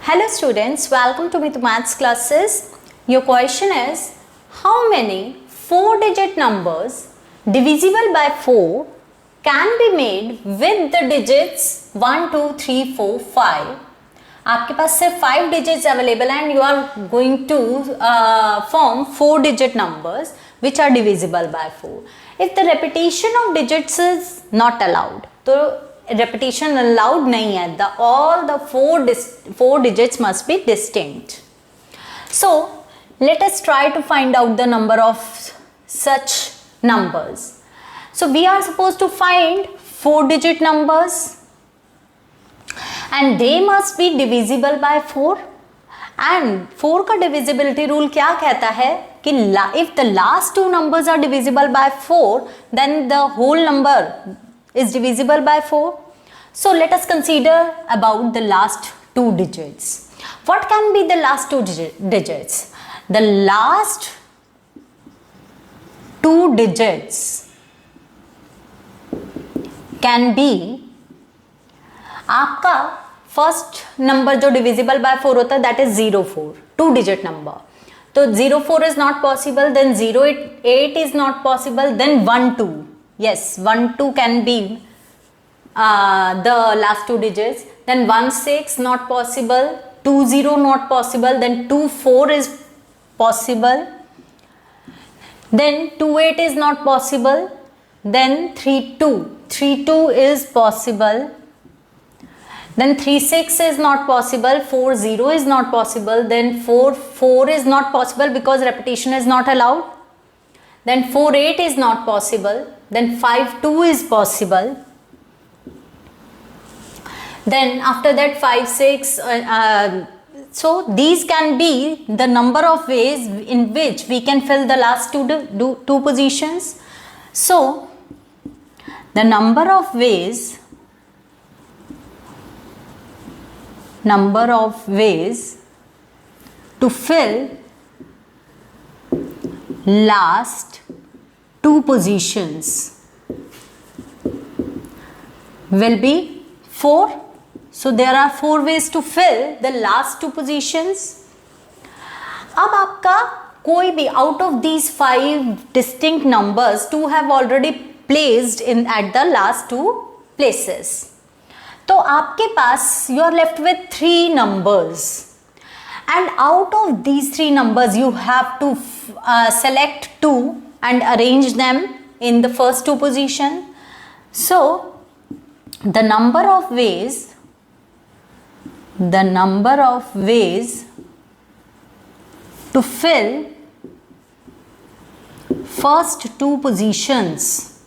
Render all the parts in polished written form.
Hello students, welcome to Mitu Maths classes. Your question is, how many 4-digit numbers divisible by 4 can be made with the digits 1, 2, 3, 4, 5? आपके पास सिर्फ 5 digits available and you are going to form 4-digit numbers which are divisible by 4. If the repetition of digits is not allowed, तो repetition allowed नहीं है. All the four digits must be distinct. So let us try to find out the number of such numbers. So we are supposed to find 4-digit numbers and they must be divisible by 4. And 4 का divisibility rule क्या कहता है कि if the last two numbers are divisible by 4, then the whole number is divisible by 4. So let us consider about the last two digits. What can be the last two digits? The last two digits can be आपका first number जो divisible by 4 होता है that is 04, 2-digit number. तो 04 is not possible, then 08 is not possible, then 12. Yes, 12 can be the last two digits. Then 16 not possible, 20 not possible, then 24 is possible, then 28 is not possible, then 32 is possible, then 36 is not possible, 40 is not possible, then 44 is not possible because repetition is not allowed, then 48 is not possible, then 52 is possible, then after that 56. So these can be the number of ways in which we can fill the last two positions. So the number of ways to fill last two positions will be 4. So there are 4 ways to fill the last two positions. अब आपका कोई भी out of these 5 distinct numbers, 2 have already placed in at the last 2 places. तो आपके पास you are left with 3 numbers. And out of these 3 numbers, you have to select 2 and arrange them in the first 2 position. So the number of ways to fill first 2 positions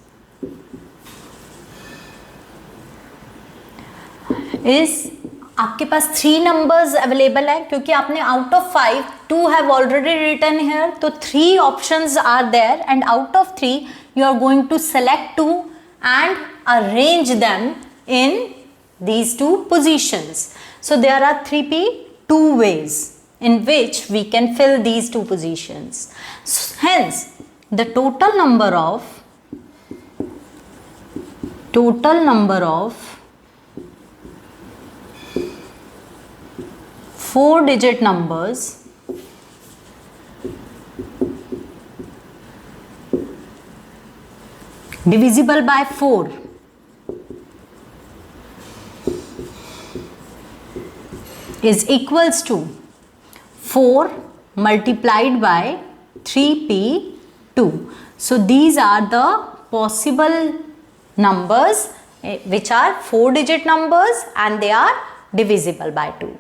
is, आपके पास 3 numbers available है क्योंकि आपने out of 5 2 have already written here, तो 3 options are there and out of 3 you are going to select 2 and arrange them in these 2 positions. So there are 2 ways in which we can fill these 2 positions. Hence the total number of 4-digit numbers divisible by 4 is equals to 4 multiplied by 3p2. So these are the possible numbers which are 4-digit numbers and they are divisible by 2.